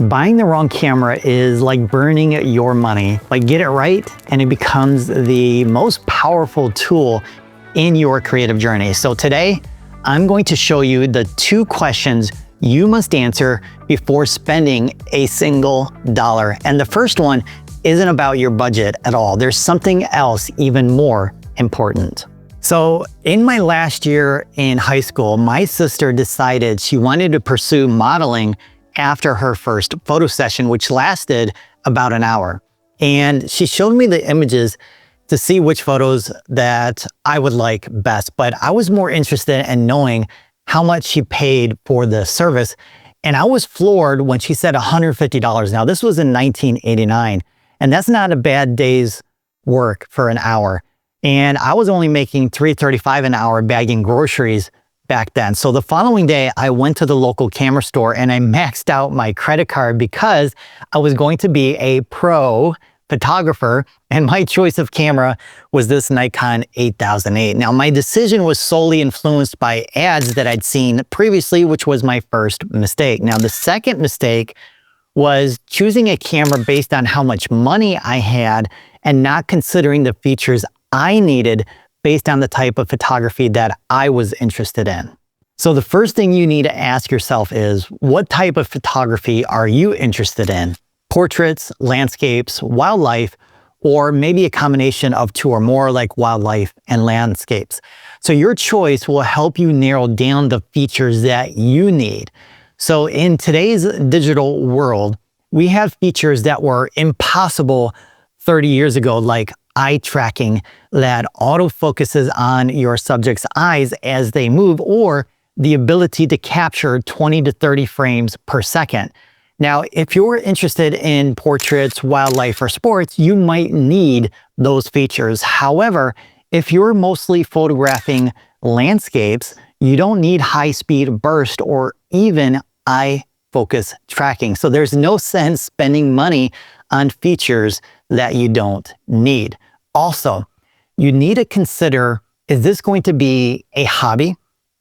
Buying the wrong camera is like burning your money. Like, get it right and it becomes the most powerful tool in your creative journey. So today, I'm going to show you the 2 questions you must answer before spending a single dollar. And the first one isn't about your budget at all. There's something else even more important. So in my last year in high school, my sister decided she wanted to pursue modeling after her first photo session, which lasted about an hour. And she showed me the images to see which photos that I would like best. But I was more interested in knowing how much she paid for the service. And I was floored when she said $150. Now, this was in 1989, and that's not a bad day's work for an hour. And I was only making $3.35 an hour bagging groceries back then. So the following day, I went to the local camera store and I maxed out my credit card because I was going to be a pro photographer, and my choice of camera was this Nikon 8008. Now, my decision was solely influenced by ads that I'd seen previously, which was my first mistake. Now, the second mistake was choosing a camera based on how much money I had and not considering the features I needed based on the type of photography that I was interested in. So the first thing you need to ask yourself is, what type of photography are you interested in? Portraits, landscapes, wildlife, or maybe a combination of 2 or more, like wildlife and landscapes. So your choice will help you narrow down the features that you need. So in today's digital world, we have features that were impossible 30 years ago, like eye tracking that autofocuses on your subject's eyes as they move, or the ability to capture 20 to 30 frames per second. Now, if you're interested in portraits, wildlife, or sports, you might need those features. However, if you're mostly photographing landscapes, you don't need high-speed burst or even eye focus tracking. So there's no sense spending money on features that you don't need. Also, you need to consider, is this going to be a hobby,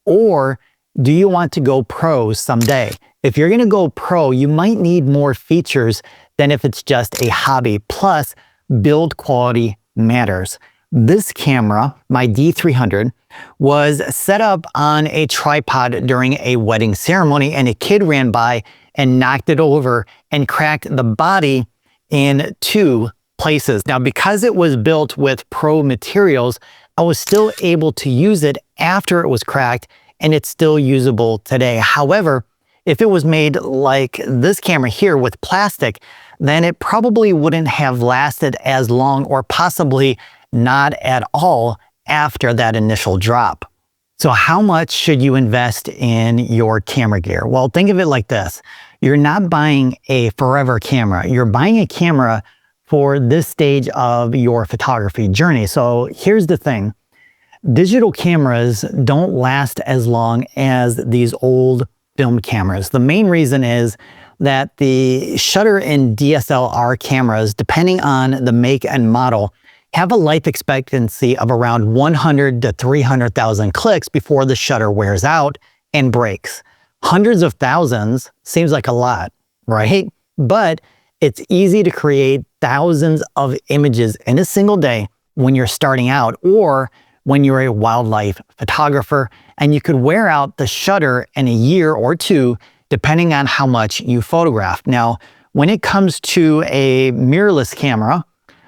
or do you want to go pro someday? If you're going to go pro, you might need more features than if it's just a hobby. Plus, build quality matters. This camera, my D300, was set up on a tripod during a wedding ceremony, and a kid ran by and knocked it over and cracked the body in 2 places. Now, because it was built with pro materials, I was still able to use it after it was cracked, and it's still usable today. However, if it was made like this camera here with plastic, then it probably wouldn't have lasted as long, or possibly not at all after that initial drop. So how much should you invest in your camera gear? Well, think of it like this. You're not buying a forever camera. You're buying a camera for this stage of your photography journey. So here's the thing. Digital cameras don't last as long as these old film cameras. The main reason is that the shutter in DSLR cameras, depending on the make and model, have a life expectancy of around 100 to 300,000 clicks before the shutter wears out and breaks. Hundreds of thousands seems like a lot, right? But it's easy to create thousands of images in a single day when you're starting out, or when you're a wildlife photographer, and you could wear out the shutter in a year or 2, depending on how much you photograph. Now, when it comes to a mirrorless camera,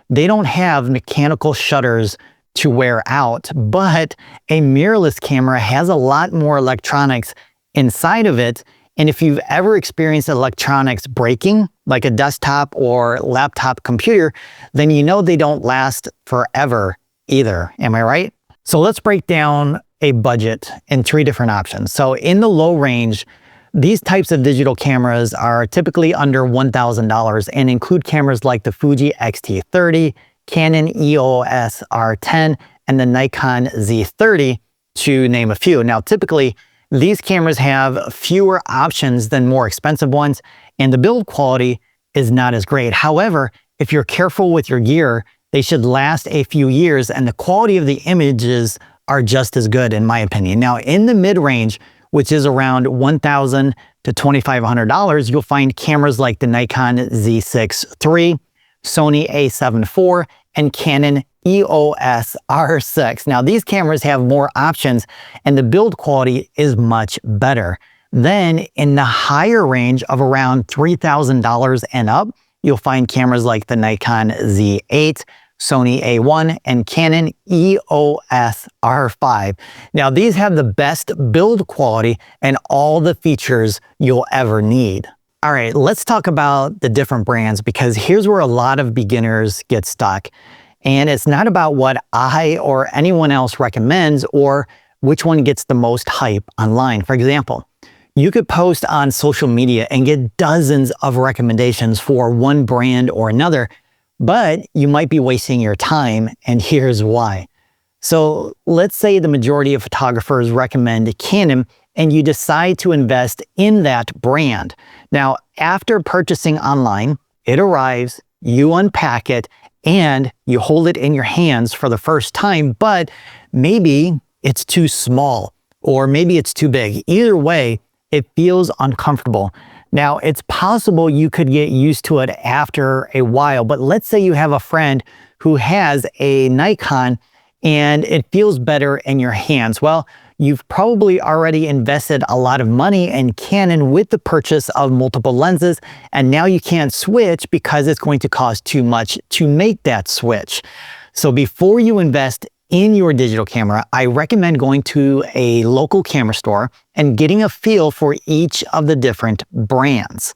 they don't have mechanical shutters to wear out, but a mirrorless camera has a lot more electronics inside of it. And if you've ever experienced electronics breaking, like a desktop or laptop computer, then you know they don't last forever either. Am I right? So let's break down a budget in 3 different options. So in the low range, these types of digital cameras are typically under $1,000 and include cameras like the Fuji X-T30, Canon EOS R10, and the Nikon Z30, to name a few. Now, typically, these cameras have fewer options than more expensive ones, and the build quality is not as great. However, if you're careful with your gear, they should last a few years, and the quality of the images are just as good, in my opinion. Now, in the mid-range, which is around $1,000 to $2,500, you'll find cameras like the Nikon Z6 III, Sony a7 IV, and Canon EOS R6. Now, these cameras have more options and the build quality is much better. Then in the higher range of around $3,000 and up, you'll find cameras like the Nikon Z8, Sony A1, and Canon EOS R5. Now, these have the best build quality and all the features you'll ever need. All right, let's talk about the different brands, because here's where a lot of beginners get stuck. And it's not about what I or anyone else recommends or which one gets the most hype online. For example, you could post on social media and get dozens of recommendations for one brand or another, but you might be wasting your time, and here's why. So let's say the majority of photographers recommend Canon and you decide to invest in that brand. Now, after purchasing online, it arrives, you unpack it, and you hold it in your hands for the first time, but maybe it's too small or maybe it's too big. Either way, it feels uncomfortable. Now, it's possible you could get used to it after a while, but let's say you have a friend who has a Nikon and it feels better in your hands. Well, you've probably already invested a lot of money in Canon with the purchase of multiple lenses, and now you can't switch because it's going to cost too much to make that switch. So before you invest in your digital camera, I recommend going to a local camera store and getting a feel for each of the different brands.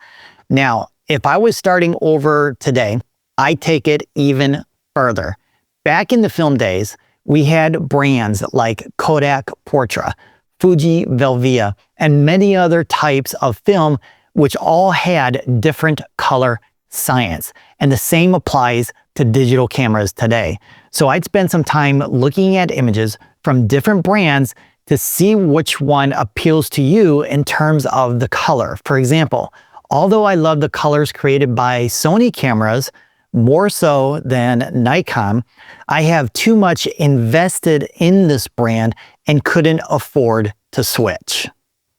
Now, if I was starting over today, I take it even further. Back in the film days, we had brands like Kodak Portra, Fuji Velvia, and many other types of film, which all had different color science. And the same applies to digital cameras today. So I'd spend some time looking at images from different brands to see which one appeals to you in terms of the color. For example, although I love the colors created by Sony cameras more so than Nikon, I have too much invested in this brand and couldn't afford to switch.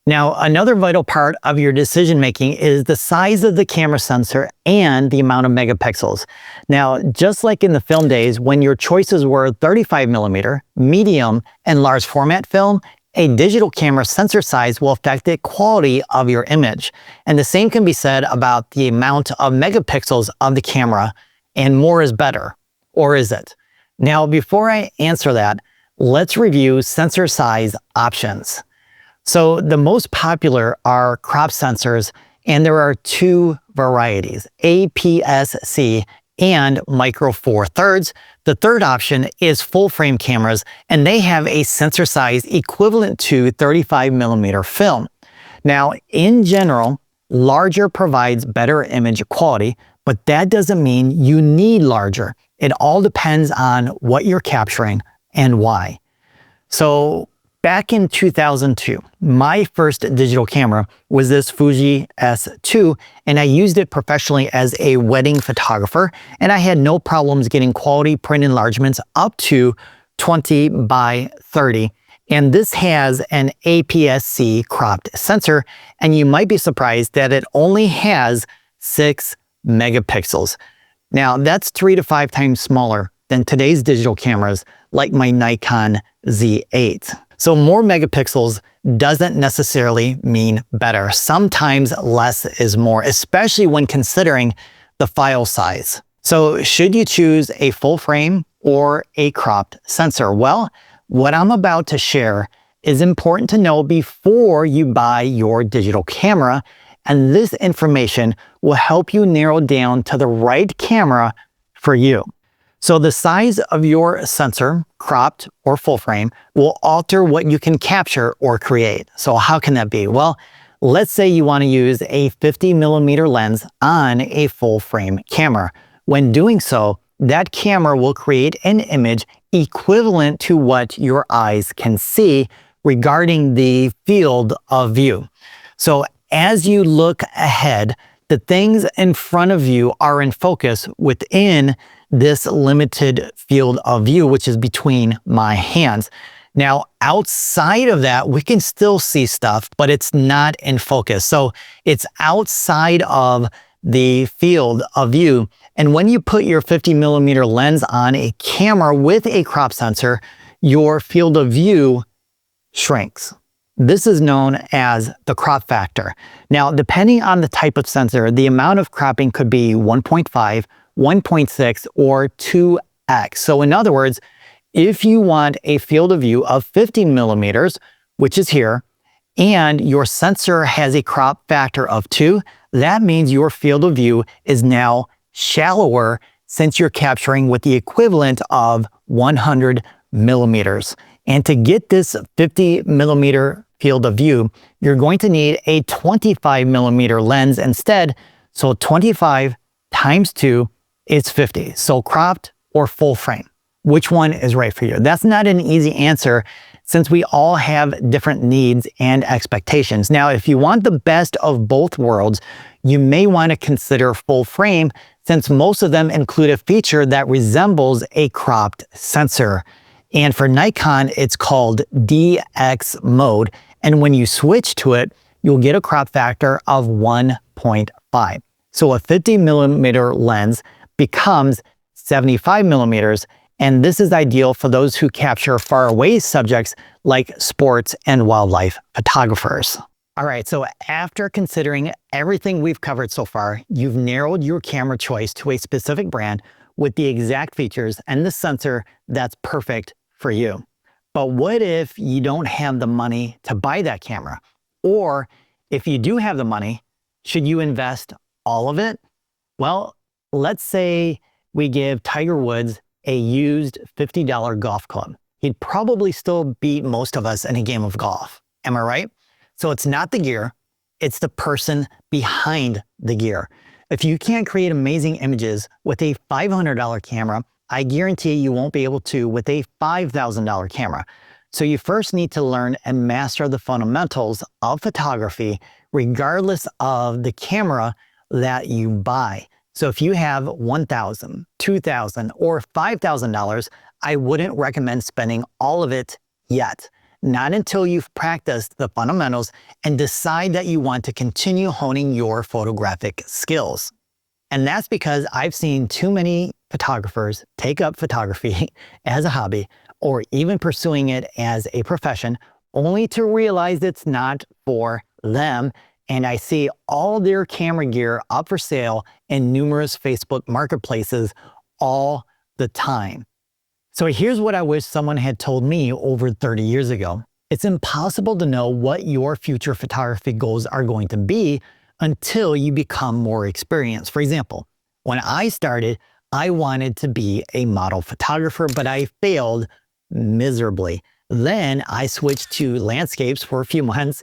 Now, another vital part of your decision making is the size of the camera sensor and the amount of megapixels. Now, just like in the film days, when your choices were 35mm, medium, and large format film, a digital camera sensor size will affect the quality of your image. And the same can be said about the amount of megapixels of the camera, and more is better. Or is it? Now, before I answer that, let's review sensor size options. So the most popular are crop sensors, and there are two varieties, APS-C and micro four thirds. The third option is full frame cameras, and they have a sensor size equivalent to 35mm film. Now, in general, larger provides better image quality, but that doesn't mean you need larger. It all depends on what you're capturing and why. So back in 2002, my first digital camera was this Fuji S2, and I used it professionally as a wedding photographer, and I had no problems getting quality print enlargements up to 20 by 30. And this has an APS-C cropped sensor, and you might be surprised that it only has 6 megapixels. Now, that's 3 to 5 times smaller than today's digital cameras like my Nikon Z8. So more megapixels doesn't necessarily mean better. Sometimes less is more, especially when considering the file size. So should you choose a full frame or a cropped sensor? Well, what I'm about to share is important to know before you buy your digital camera, and this information will help you narrow down to the right camera for you. So the size of your sensor, cropped or full frame, will alter what you can capture or create. So how can that be? Well, let's say you want to use a 50mm lens on a full frame camera. When doing so, that camera will create an image equivalent to what your eyes can see regarding the field of view. So as you look ahead, the things in front of you are in focus within this limited field of view, which is between my hands. Now, outside of that, we can still see stuff, but it's not in focus. So it's outside of the field of view. And when you put your 50mm lens on a camera with a crop sensor, your field of view shrinks. This is known as the crop factor. Now, depending on the type of sensor, the amount of cropping could be 1.5, 1.6, or 2x. So in other words, if you want a field of view of 50mm, which is here, and your sensor has a crop factor of 2, that means your field of view is now shallower since you're capturing with the equivalent of 100mm. And to get this 50mm field of view, you're going to need a 25mm lens instead. So 25 times 2 is 50. So cropped or full frame. Which one is right for you? That's not an easy answer since we all have different needs and expectations. Now, if you want the best of both worlds, you may want to consider full frame since most of them include a feature that resembles a cropped sensor. And for Nikon, it's called DX mode. And when you switch to it, you'll get a crop factor of 1.5. So a 50mm lens becomes 75mm. And this is ideal for those who capture far away subjects like sports and wildlife photographers. All right, so after considering everything we've covered so far, you've narrowed your camera choice to a specific brand with the exact features and the sensor that's perfect for you. But what if you don't have the money to buy that camera? Or if you do have the money, should you invest all of it? Well, let's say we give Tiger Woods a used $50 golf club. He'd probably still beat most of us in a game of golf. Am I right? So it's not the gear, it's the person behind the gear. If you can't create amazing images with a $500 camera, I guarantee you won't be able to with a $5,000 camera. So you first need to learn and master the fundamentals of photography regardless of the camera that you buy. So if you have $1,000, $2,000, or $5,000, I wouldn't recommend spending all of it yet. Not until you've practiced the fundamentals and decide that you want to continue honing your photographic skills. And that's because I've seen too many photographers take up photography as a hobby or even pursuing it as a profession only to realize it's not for them. And I see all their camera gear up for sale in numerous Facebook marketplaces all the time. So here's what I wish someone had told me over 30 years ago. It's impossible to know what your future photography goals are going to be until you become more experienced. For example, when I started, I wanted to be a model photographer, but I failed miserably. Then I switched to landscapes for a few months,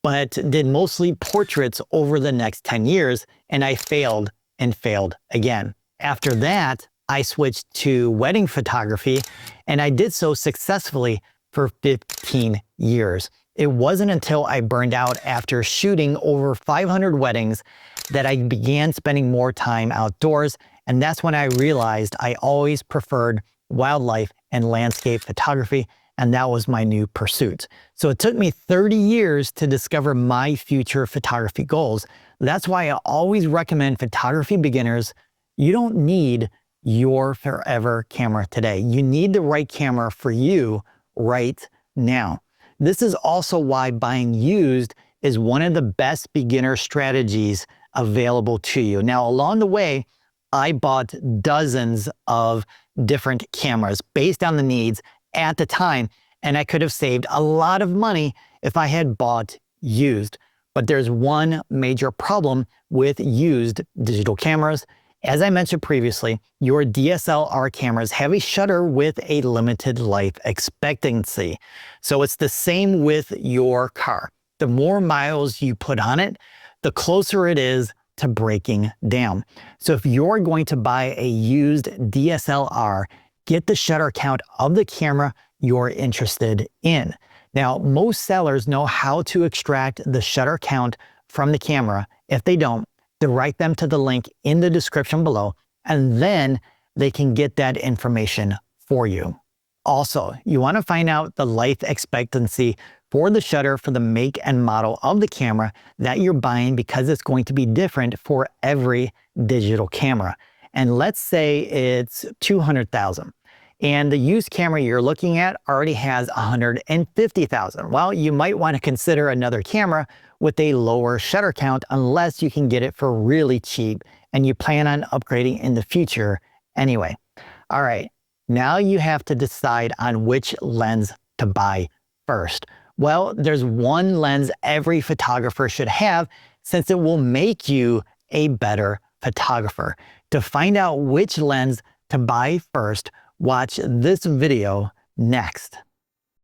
but did mostly portraits over the next 10 years, and I failed and failed again. After that, I switched to wedding photography, and I did so successfully for 15 years. It wasn't until I burned out after shooting over 500 weddings that I began spending more time outdoors, and that's when I realized I always preferred wildlife and landscape photography, and that was my new pursuit. So it took me 30 years to discover my future photography goals. That's why I always recommend photography beginners. You don't need your forever camera today. You need the right camera for you right now. This is also why buying used is one of the best beginner strategies available to you. Now, along the way, I bought dozens of different cameras based on the needs at the time, and I could have saved a lot of money if I had bought used. But there's one major problem with used digital cameras. As I mentioned previously, your DSLR cameras have a shutter with a limited life expectancy. So it's the same with your car. The more miles you put on it, the closer it is to breaking down. So if you're going to buy a used DSLR, get the shutter count of the camera you're interested in. Now, most sellers know how to extract the shutter count from the camera. If they don't, direct them to the link in the description below, and then they can get that information for you. Also, you want to find out the life expectancy for the shutter for the make and model of the camera that you're buying, because it's going to be different for every digital camera. And let's say it's 200,000 and the used camera you're looking at already has 150,000. Well, you might want to consider another camera with a lower shutter count unless you can get it for really cheap and you plan on upgrading in the future anyway. All right, now you have to decide on which lens to buy first. Well, there's one lens every photographer should have, since it will make you a better photographer. To find out which lens to buy first, watch this video next.